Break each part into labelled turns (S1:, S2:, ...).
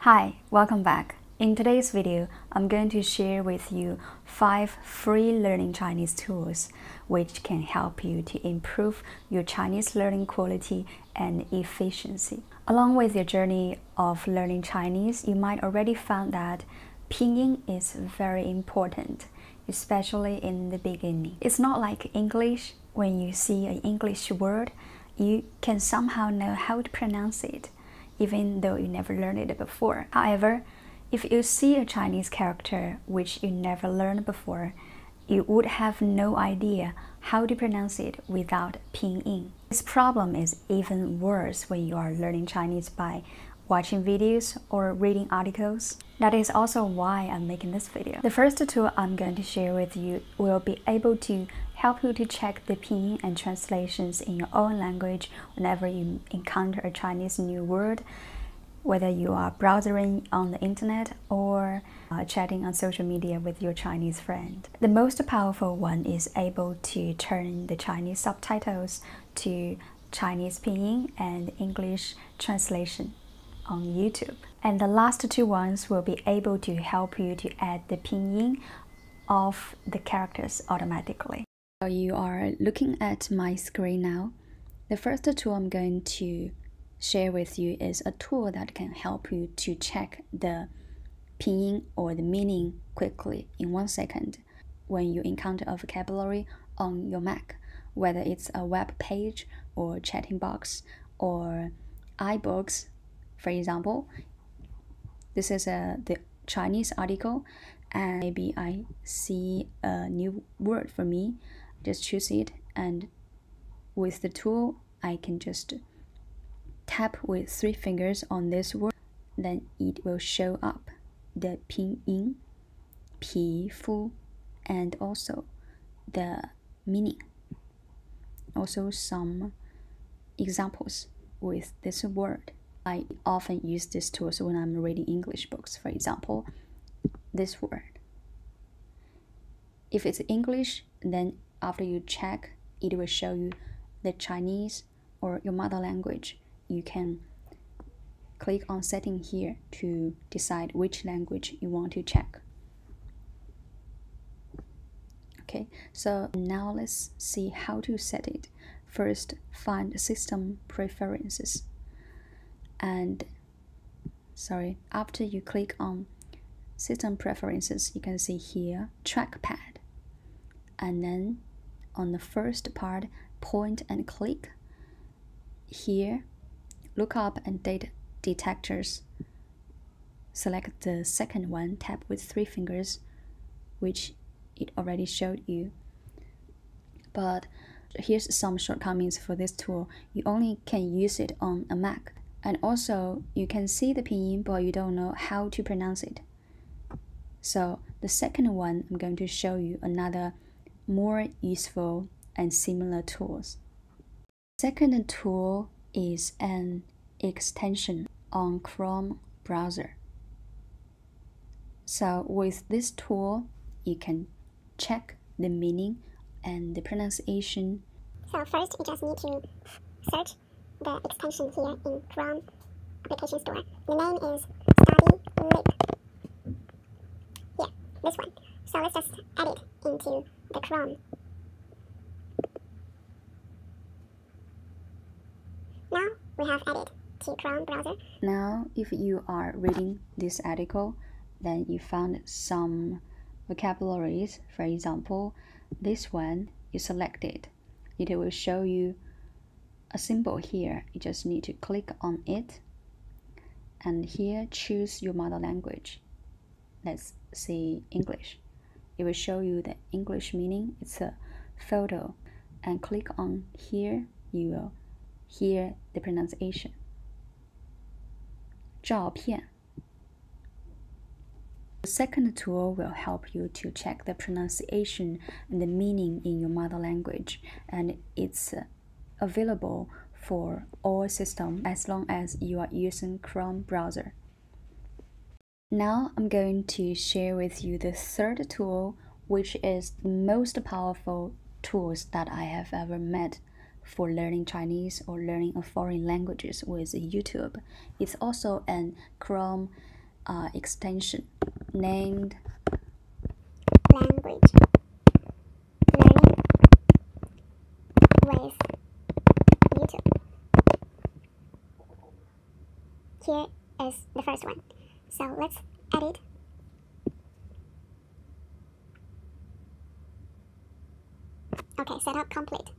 S1: Hi, welcome back. In today's video, I'm going to share with you 5 free learning Chinese tools which can help you to improve your Chinese learning quality and efficiency. Along with your journey of learning Chinese, you might already found that pinyin is very important, especially in the beginning. It's not like English. When you see an English word, you can somehow know how to pronounce it, even though you never learned it before. However, if you see a Chinese character which you never learned before, you would have no idea how to pronounce it without pinyin. This problem is even worse when you are learning Chinese by watching videos or reading articles. That is also why I'm making this video. The first tool I'm going to share with you will be able to help you to check the pinyin and translations in your own language whenever you encounter a Chinese new word, whether you are browsing on the internet or chatting on social media with your Chinese friend. The most powerful one is able to turn the Chinese subtitles to Chinese pinyin and English translation on YouTube. And the last two ones will be able to help you to add the pinyin of the characters automatically. So you are looking at my screen now. The first tool I'm going to share with you is a tool that can help you to check the pinyin or the meaning quickly in 1 second when you encounter a vocabulary on your Mac, whether it's a web page or chatting box or iBooks. For example, this is the Chinese article, and maybe I see a new word for me. Just choose it, and with the tool, I can just tap with 3 fingers on this word. Then it will show up the pinyin, 皮肤, and also the meaning. Also some examples with this word. I often use these tools when I'm reading English books. For example, this word. If it's English, then after you check, it will show you the Chinese or your mother language. You can click on setting here to decide which language you want to check. Okay, so now let's see how to set it. First, find System Preferences. And after you click on System Preferences, you can see here Trackpad. And then on the first part, point and click. Here, lookup and date detectors. Select the second one, tap with 3 fingers, which it already showed you. But here's some shortcomings for this tool. You only can use it on a Mac. And also, you can see the pinyin, but you don't know how to pronounce it. So the second one, I'm going to show you another more useful and similar tools. Second tool is an extension on Chrome browser. So with this tool, you can check the meaning and the pronunciation.
S2: So first, you just need to search the extension here in Chrome application store. The name is Study Lip. Yeah, this one. So let's just add it into the Chrome. Now we have added to Chrome browser.
S1: Now, if you are reading this article, then you found some vocabularies. For example, this one, you select it. It will show you a symbol here. You just need to click on it, and here choose your mother language. Let's see English. It will show you the English meaning. It's a photo, and click on here, you will hear the pronunciation. 照片. The second tool will help you to check the pronunciation and the meaning in your mother language, and it's available for all systems as long as you are using Chrome browser. Now I'm going to share with you the third tool, which is the most powerful tools that I have ever met for learning Chinese or learning a foreign languages with YouTube. It's also an Chrome extension named
S2: Language Learning with YouTube. Here is the first one. So let's edit. Okay, setup complete.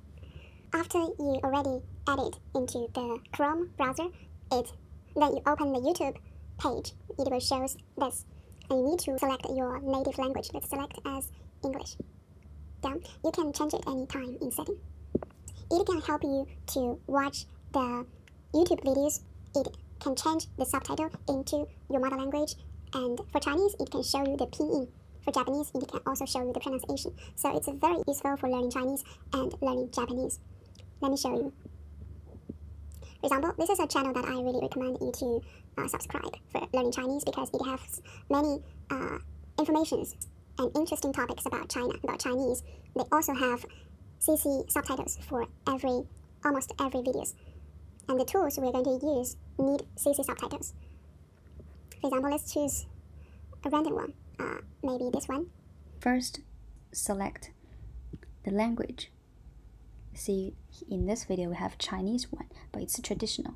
S2: After you already edit into the Chrome browser, then you open the YouTube page. It will show this. And you need to select your native language. Let's select as English. Done. You can change it anytime in setting. It can help you to watch the YouTube videos. It can change the subtitle into your mother language. And for Chinese, it can show you the pinyin. For Japanese, it can also show you the pronunciation. So it's very useful for learning Chinese and learning Japanese. Let me show you. For example, this is a channel that I really recommend you to subscribe for learning Chinese because it has many informations and interesting topics about China, about Chinese. They also have CC subtitles for almost every videos. And the tools we're going to use need CC subtitles. For example, let's choose a random one. Maybe this one.
S1: First, select the language. See, in this video we have Chinese one, but it's traditional.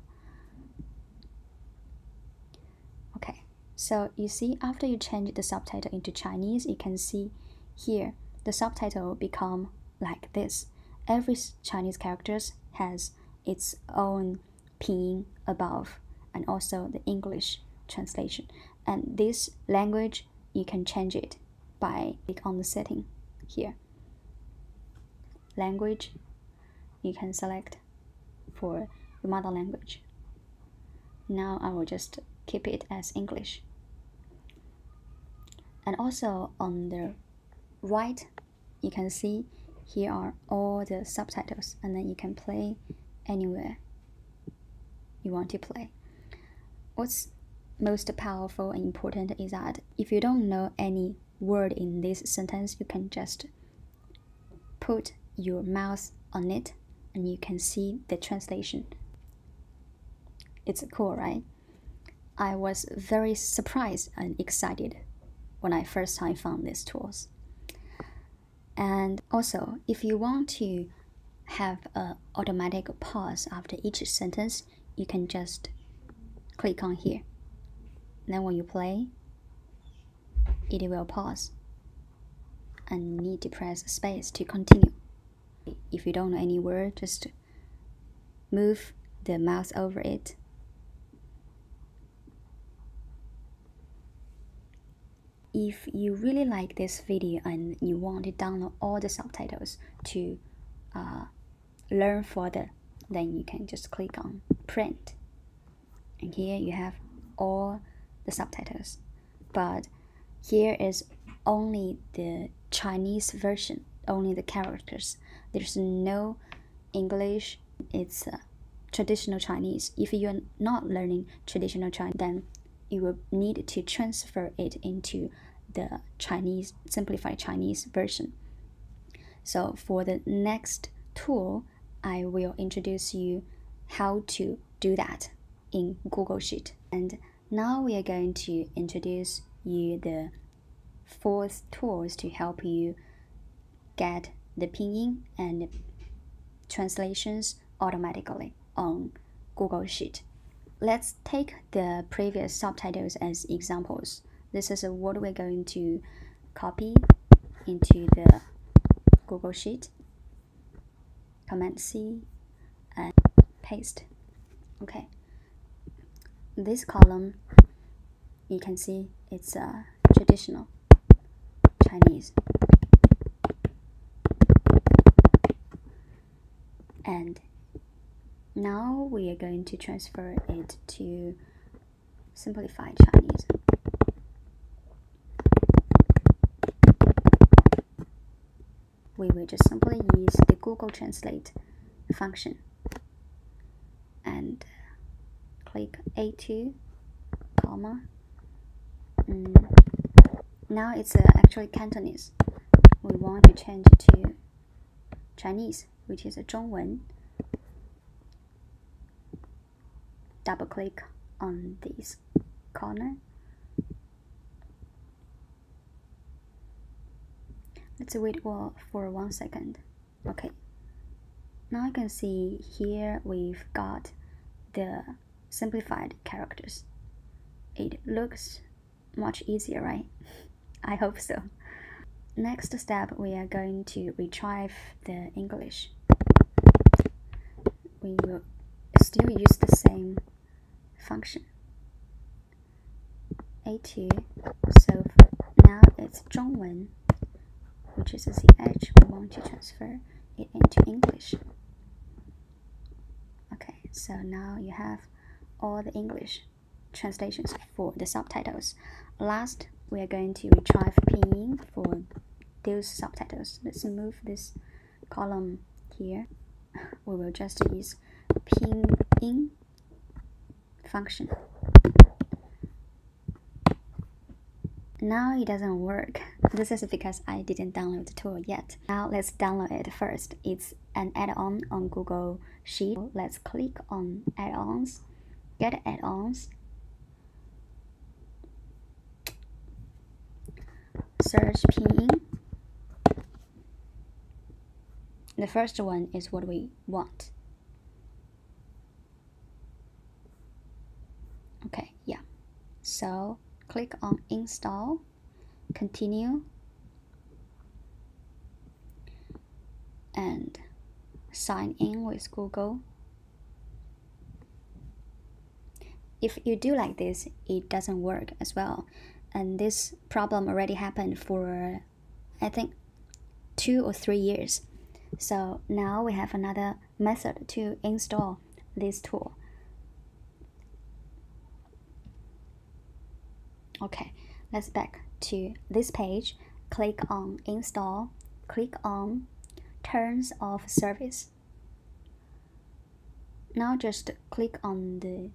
S1: Okay, so you see after you change the subtitle into Chinese, you can see here the subtitle become like this. Every Chinese characters has its own pinyin above and also the English translation. And this language, you can change it by click on the setting here. Language, you can select for your mother language. Now I will just keep it as English. And also on the right, you can see here are all the subtitles, and then you can play anywhere you want to play. What's most powerful and important is that if you don't know any word in this sentence, you can just put your mouse on it and you can see the translation. It's cool, right? I was very surprised and excited when I first time found these tools. And also, if you want to have an automatic pause after each sentence, you can just click on here. Then when you play, it will pause and you need to press space to continue. If you don't know any word, just move the mouse over it. If you really like this video and you want to download all the subtitles to learn further, then you can just click on print. And here you have all the subtitles. But here is only the Chinese version, only the characters. There's no English. It's traditional Chinese. If you're not learning traditional Chinese, then you will need to transfer it into the Chinese, simplified Chinese version. So for the next tool, I will introduce you how to do that in Google Sheet. And now we are going to introduce you the fourth tools to help you get the pinyin and translations automatically on Google Sheet. Let's take the previous subtitles as examples. This is what we're going to copy into the Google Sheet. Command C and paste. Okay. This column, you can see it's traditional Chinese. And now we are going to transfer it to simplified Chinese. We will just simply use the Google Translate function and click A2, comma. Now it's actually Cantonese. We want to change it to Chinese, which is a 中文. double click on this corner. Let's wait for 1 second. Okay, now you can see here we've got the simplified characters. It looks much easier, right? I hope so. Next step, we are going to retrieve the English. We will still use the same function. A2, so now it's 中文, which is a CH. We want to transfer it into English. Okay, so now you have all the English translations for the subtitles. Last, we are going to retrieve pinyin for those subtitles. Let's move this column here. We will just use PinYin function. Now it doesn't work. This is because I didn't download the tool yet. Now let's download it first. It's an add-on on Google Sheet. Let's click on add-ons, get add-ons, search pinyin. The first one is what we want. Okay, yeah. So click on install, continue, and sign in with Google. If you do like this, it doesn't work as well. And this problem already happened for, I think, 2 or 3 years. So now we have another method to install this tool. Okay, let's back to this page. Click on install, click on terms of service. Now just click on the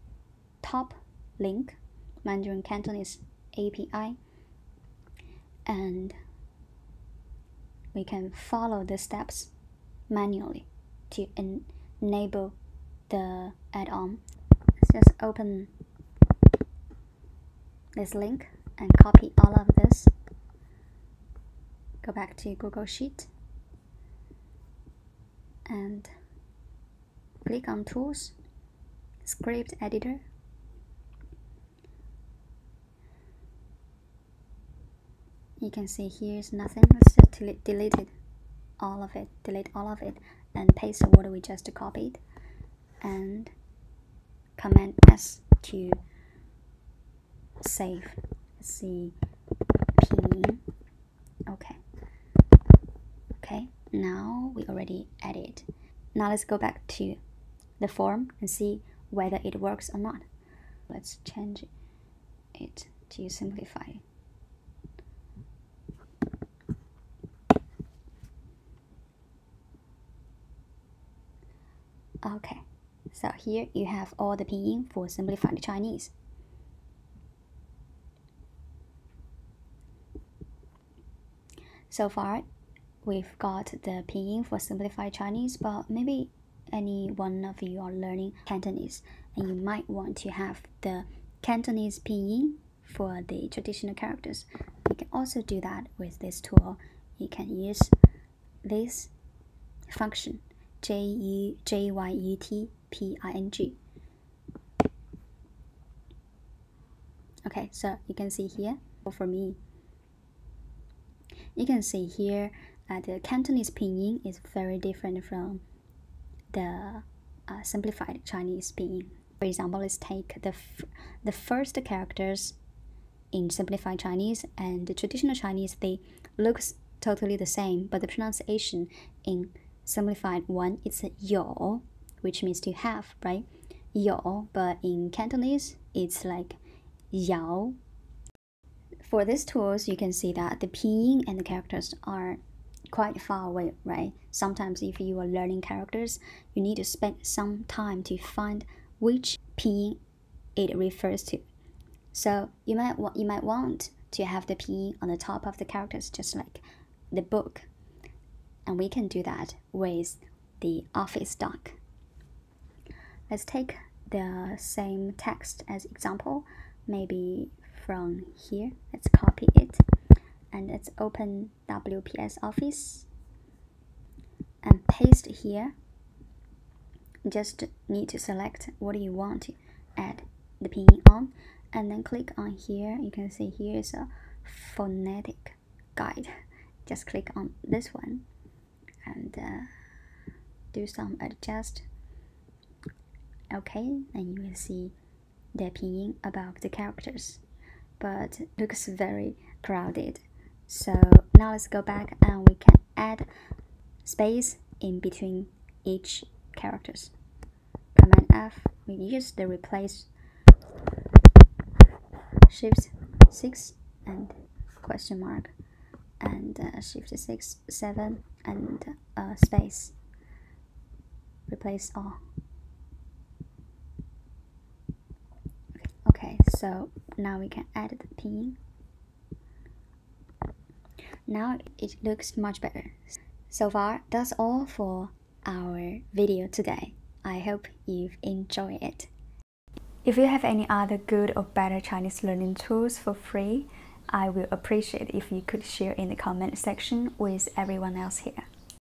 S1: top link, Mandarin Cantonese API, and we can follow the steps manually to enable the add-on. Let's just open this link and copy all of this. Go back to Google Sheet and click on Tools, Script Editor. You can see here's nothing. Let's just delete all of it and paste what we just copied, and Command S to save. Let's see, pinyin. Okay, now we already added. Now let's go back to the form and see whether it works or not. Let's change it to simplify. Okay, so here you have all the pinyin for simplified Chinese. So far, we've got the pinyin for simplified Chinese, but maybe any one of you are learning Cantonese and you might want to have the Cantonese pinyin for the traditional characters. You can also do that with this tool. You can use this function, JYUTPING. Okay, so you can see here, for me, you can see here the Cantonese pinyin is very different from the simplified Chinese pinyin. For example, let's take the first characters in simplified Chinese and the traditional Chinese. They look totally the same, but the pronunciation in simplified one, it's yo, which means to have, right? Yo, but in Cantonese, it's like yao. For these tools, you can see that the pinyin and the characters are quite far away, right? Sometimes if you are learning characters, you need to spend some time to find which pinyin it refers to. So you might want to have the pinyin on the top of the characters, just like the book. And we can do that with the Office doc. Let's take the same text as example, maybe from here. Let's copy it and let's open WPS Office and paste here. Just need to select what you want to add the pinyin on, and then click on here. You can see here is a phonetic guide. Just click on this one and do some adjust. Okay, and you will see the pinyin above the characters, but looks very crowded. So now let's go back and we can add space in between each characters. Command F, we use the replace Shift 6 and question mark, and Shift 6, 7 and space. Replace all. Okay, so now we can add the pinyin. Now it looks much better. So far, that's all for our video today. I hope you've enjoyed it. If you have any other good or better Chinese learning tools for free, I will appreciate if you could share in the comment section with everyone else here.